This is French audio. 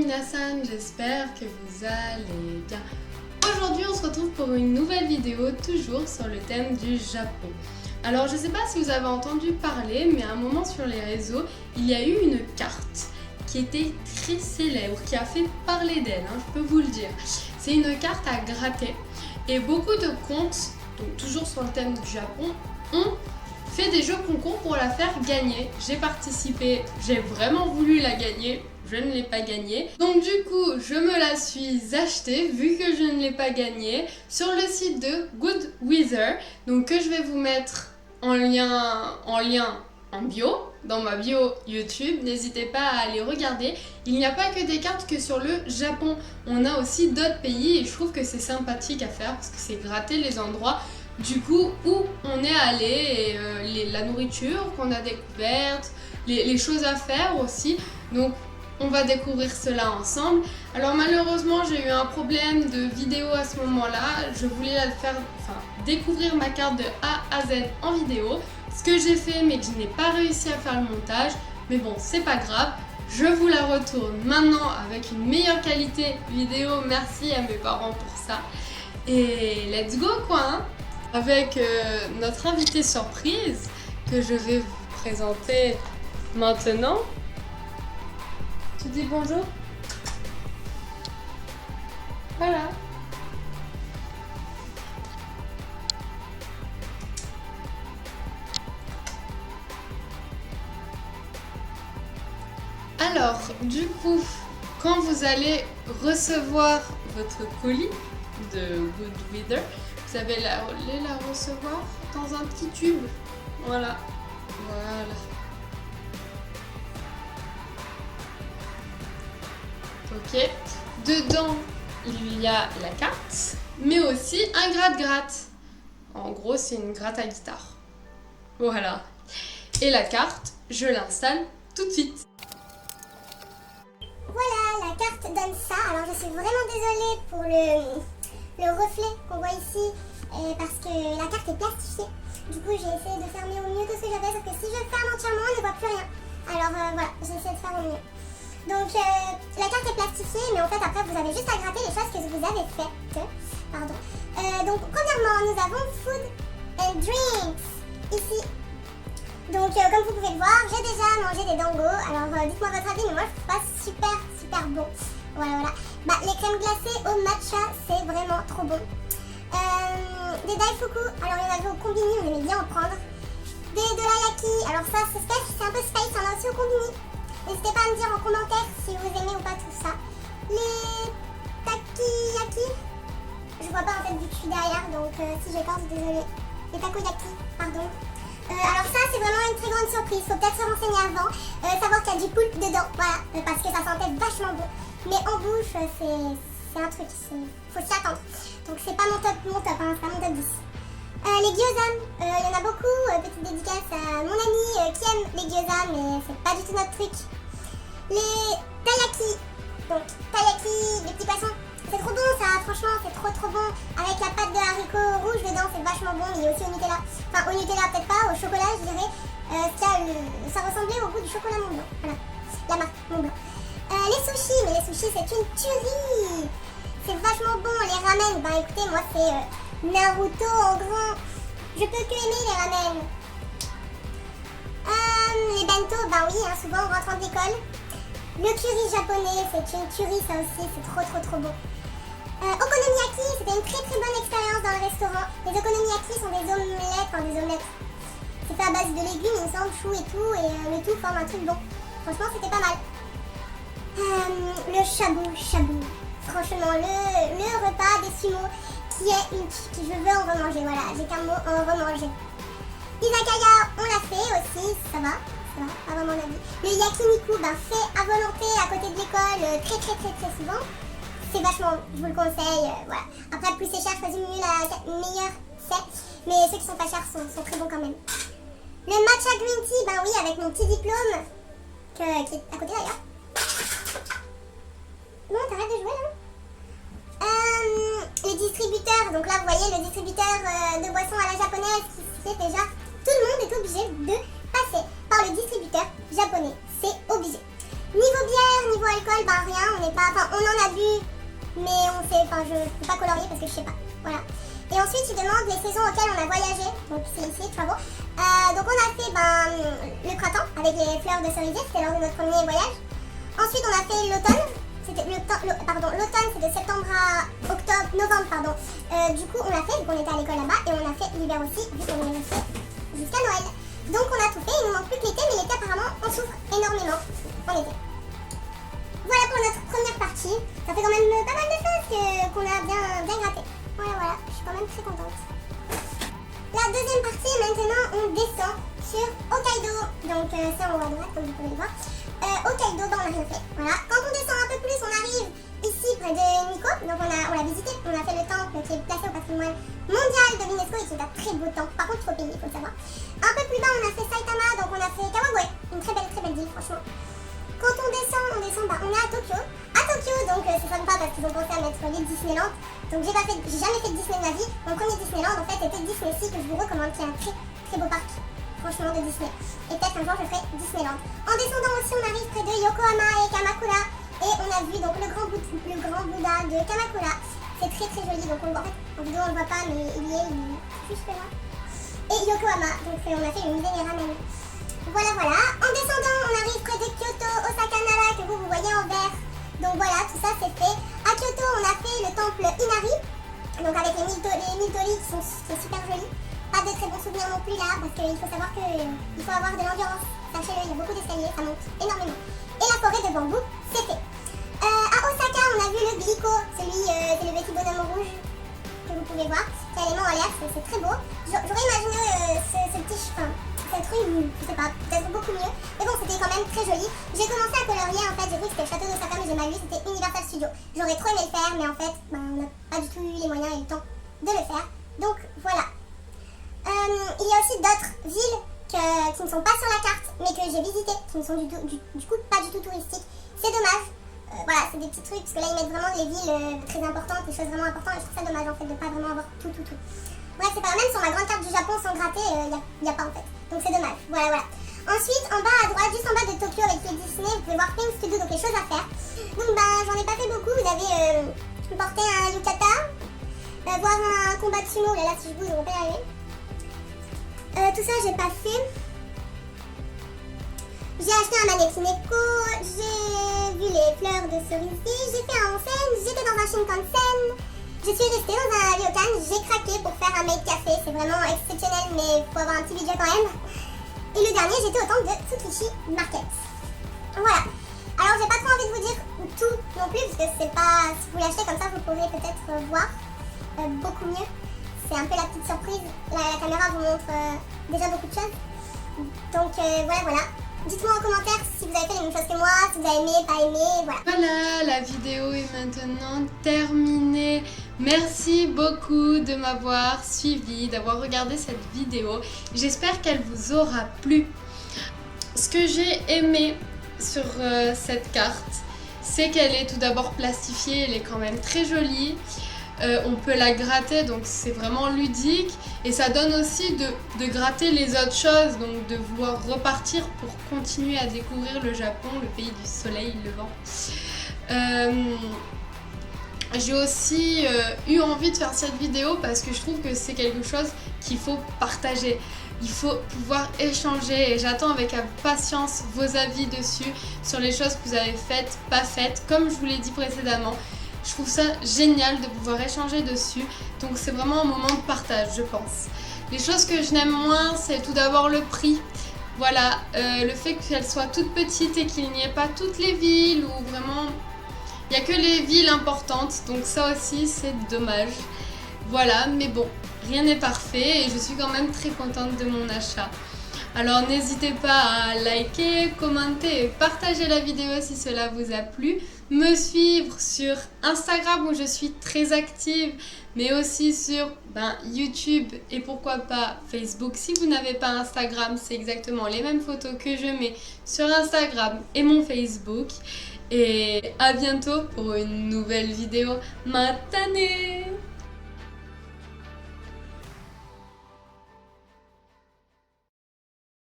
minasan, j'espère que vous allez bien. Aujourd'hui on se retrouve pour une nouvelle vidéo, toujours sur le thème du Japon. Alors je ne sais pas si vous avez entendu parler, mais à un moment sur les réseaux, il y a eu une carte qui était très célèbre, qui a fait parler d'elle, je peux vous le dire. C'est une carte à gratter et beaucoup de comptes, donc toujours sur le thème du Japon, ont fait des jeux concours pour la faire gagner. J'ai participé, j'ai vraiment voulu la gagner, je ne l'ai pas gagnée. Donc du coup, je me la suis achetée vu que je ne l'ai pas gagnée sur le site de Good Weather, donc que je vais vous mettre en lien en bio, dans ma bio YouTube. N'hésitez pas à aller regarder. Il n'y a pas que des cartes que sur le Japon, on a aussi d'autres pays et je trouve que c'est sympathique à faire parce que c'est gratter les endroits du coup où on est allé, et la nourriture qu'on a découverte, les choses à faire aussi. Donc on va découvrir cela ensemble. Alors malheureusement j'ai eu un problème de vidéo à ce moment-là. Je voulais la faire, découvrir ma carte de A à Z en vidéo. Ce que j'ai fait mais que je n'ai pas réussi à faire le montage. Mais bon, c'est pas grave. Je vous la retourne maintenant avec une meilleure qualité vidéo. Merci à mes parents pour ça. Et let's go quoi avec notre invité surprise que je vais vous présenter maintenant. Tu dis bonjour? Voilà. Alors, du coup, quand vous allez recevoir votre colis de Good Weather, vous allez la recevoir dans un petit tube. Voilà. Voilà. Ok. Dedans, il y a la carte, mais aussi un gratte-gratte. En gros, c'est une gratte à guitare. Voilà. Et la carte, je l'installe tout de suite. Voilà, la carte donne ça. Alors, je suis vraiment désolée pour le reflet qu'on voit ici, parce que la carte est plastifiée. Du coup, j'ai essayé de fermer au mieux que ce que j'avais, sauf que si je ferme entièrement, on ne voit plus rien. Alors voilà, j'ai essayé de faire au mieux. Donc la carte est plastifiée, mais en fait après vous avez juste à gratter les choses que vous avez faites. Pardon. Donc premièrement, nous avons Food and Drinks ici. Donc comme vous pouvez le voir, j'ai déjà mangé des dangos. Alors dites-moi votre avis, mais moi je trouve pas super bon. Voilà. Bah, les crèmes glacées au matcha, c'est vraiment trop bon. Des daifuku, alors il y en avait au combini, on aimait bien en prendre. De l'ayaki, alors ça c'est un peu space, on a aussi au combini. N'hésitez pas à me dire en commentaire si vous aimez ou pas tout ça. Les takiyaki, je vois pas en fait vu que je suis derrière, donc si j'ai peur, désolée. Les takoyaki, pardon. Alors ça c'est vraiment une très grande surprise, faut peut-être se renseigner avant, savoir qu'il y a du poulpe dedans, voilà, parce que ça sentait vachement bon. Mais en bouche c'est un truc, faut s'y attendre. Donc c'est pas mon top, c'est pas mon top 10. Les gyoza, il y en a beaucoup, petite dédicace à mon ami qui aime les gyoza, mais c'est pas du tout notre truc. Les taiyaki, donc taiyaki, les petits poissons, c'est trop bon ça, franchement c'est trop bon. Avec la pâte de haricots rouge dedans, c'est vachement bon, mais il y a aussi au Nutella. Enfin au Nutella peut-être pas, au chocolat je dirais. Ça ressemblait au goût du chocolat Mont Blanc, voilà, la marque Mont Blanc. Les sushis, mais les sushis c'est une tuerie. C'est vachement bon, les ramen, bah écoutez moi c'est Naruto en grand. Je peux que aimer les ramen. Les bento, bah oui, souvent en rentrant de l'école. Le curry japonais, c'est une tuerie ça aussi, c'est trop bon. Okonomiyaki, c'était une très bonne expérience dans le restaurant. Les okonomiyaki sont des omelettes, c'est fait à base de légumes, il me semble, choux et tout, et le tout forme un truc bon. Franchement, c'était pas mal. Le shabu. Franchement, le repas des sumo qui je veux en remanger, voilà, j'ai qu'un mot, en remanger. Izakaya, on l'a fait aussi, ça va, pas vraiment avis. Le yakiniku, fait à volonté à côté de l'école, très souvent. C'est vachement, je vous le conseille, voilà. Après, plus c'est cher, choisis mieux la meilleure c'est, mais ceux qui sont pas chers sont très bons quand même. Le matcha green tea, oui, avec mon petit diplôme, qui est à côté d'ailleurs. Bon, t'arrêtes de jouer là? Les distributeurs, donc là vous voyez le distributeur de boissons à la japonaise qui fait déjà, tout le monde est obligé de passer par le distributeur japonais, c'est obligé. Niveau bière, niveau alcool, ben rien, on n'est pas, enfin on en a bu, mais on sait, enfin je peux pas colorier parce que je sais pas, voilà. Et ensuite il demande les saisons auxquelles on a voyagé, donc c'est ici, travel. Donc on a fait le printemps avec les fleurs de cerisier, c'était lors de notre premier voyage. Ensuite on a fait l'automne, l'automne c'est de septembre à octobre, novembre pardon. Du coup on l'a fait vu qu'on était à l'école là-bas, et on a fait l'hiver aussi vu qu'on est resté jusqu'à Noël. Donc on a tout fait, il nous manque plus que l'été, mais l'été apparemment on souffre énormément en été. Voilà pour notre première partie, ça fait quand même pas mal de choses qu'on a bien gratté. Voilà, je suis quand même très contente. La deuxième partie, maintenant on descend sur Hokkaido, donc c'est en haut à droite comme vous pouvez le voir. Hokkaido, on n'a rien fait, voilà. Quand on descend un peu plus, on arrive ici près de Nikko, donc on l'a visité, on a fait le temple qui est placé au patrimoine mondial de l'UNESCO et qui est un très beau temple, par contre il faut payer, il faut le savoir. Un peu plus bas on a fait Saitama, donc on a fait Kawagoe, une très belle ville franchement. Quand on descend, on est à Tokyo. À Tokyo, donc c'est sympa parce qu'ils ont pensé à mettre l'île Disneyland. Donc j'ai jamais fait de Disney de ma vie. Mon premier Disneyland en fait était Disney Sea, que je vous recommande, qui est un très beau parc, franchement, de Disney. Et peut-être un jour je ferai Disneyland. En descendant aussi, on arrive près de Yokohama et Kamakura. Et on a vu donc le grand Bouddha de Kamakura. C'est très joli, donc on le voit, en fait, en vidéo on le voit pas, mais il est juste là. Et Yokohama, donc on a fait le musée des ramen. Voilà. En descendant, on arrive près de Kyoto, Osaka, Nara, que vous voyez en vert. Donc voilà, tout ça c'est fait. À Kyoto, on a fait le temple Inari, donc avec les mille torii qui sont super jolis. Pas de très bons souvenirs non plus là, parce qu'il faut savoir qu'il faut avoir de l'endurance. Sachez-le, il y a beaucoup d'escaliers, ça monte énormément. Et la forêt de bambou, c'est fait. À Osaka, on a vu le Glico, c'est le petit bonhomme rouge que vous pouvez voir, qui a les mains en l'air, c'est très beau. J'aurais imaginé ce petit chemin. Cette rue, je sais pas, peut-être beaucoup mieux. Mais bon, c'était quand même très joli. J'ai commencé à colorier en fait, j'ai cru que c'était le château d'Osaka, mais j'ai mal lu, c'était Universal Studios. J'aurais trop aimé le faire, mais en fait, on n'a pas du tout eu les moyens et le temps de le faire. Donc voilà. Il y a aussi d'autres villes qui ne sont pas sur la carte, mais que j'ai visitées, qui ne sont du coup pas du tout touristiques. C'est dommage. Voilà, c'est des petits trucs, parce que là ils mettent vraiment les villes très importantes, des choses vraiment importantes, et je trouve ça dommage en fait de pas vraiment avoir tout. Bref, c'est pas, même sur ma grande carte du Japon sans gratter, il n'y a pas en fait. Donc c'est dommage, voilà. Ensuite, en bas à droite, juste en bas de Tokyo avec les Disney, vous pouvez voir Things to do, donc les choses à faire. Donc j'en ai pas fait beaucoup, vous avez porté un yukata, voir un combat de sumo, là si je bouge, on va pas y arriver. Tout ça j'ai pas fait. J'ai acheté un Manekineko, j'ai vu les fleurs de cerisier, j'ai fait un onsen, j'étais dans un Shinkansen. Je suis restée dans un ryokan, j'ai craqué pour faire un made café, c'est vraiment exceptionnel mais il faut avoir un petit budget quand même. Et le dernier, j'étais au temple de Tsukiji Market. Voilà. Alors j'ai pas trop envie de vous dire tout non plus, parce que c'est pas, si vous l'achetez comme ça, vous pourrez peut-être voir beaucoup mieux. C'est un peu la petite surprise, la caméra vous montre déjà beaucoup de choses. Donc voilà. Dites-moi en commentaire si vous avez fait les mêmes choses que moi, si vous avez aimé, pas aimé, voilà. Voilà, la vidéo est maintenant terminée. Merci beaucoup de m'avoir suivi, d'avoir regardé cette vidéo. J'espère qu'elle vous aura plu. Ce que j'ai aimé sur cette carte, c'est qu'elle est tout d'abord plastifiée, elle est quand même très jolie. On peut la gratter, donc c'est vraiment ludique, et ça donne aussi de gratter les autres choses, donc de vouloir repartir pour continuer à découvrir le Japon, le pays du soleil levant. J'ai aussi eu envie de faire cette vidéo parce que je trouve que c'est quelque chose qu'il faut partager. Il faut pouvoir échanger, et j'attends avec impatience vos avis dessus, sur les choses que vous avez faites, pas faites, comme je vous l'ai dit précédemment. Je trouve ça génial de pouvoir échanger dessus, donc c'est vraiment un moment de partage, je pense. Les choses que je n'aime moins, c'est tout d'abord le prix. Voilà, le fait qu'elle soit toute petite et qu'il n'y ait pas toutes les villes, ou vraiment, il n'y a que les villes importantes, donc ça aussi c'est dommage. Voilà, mais bon, rien n'est parfait et je suis quand même très contente de mon achat. Alors n'hésitez pas à liker, commenter et partager la vidéo si cela vous a plu. Me suivre sur Instagram où je suis très active, mais aussi sur YouTube et pourquoi pas Facebook. Si vous n'avez pas Instagram, c'est exactement les mêmes photos que je mets sur Instagram et mon Facebook. Et à bientôt pour une nouvelle vidéo. Matane!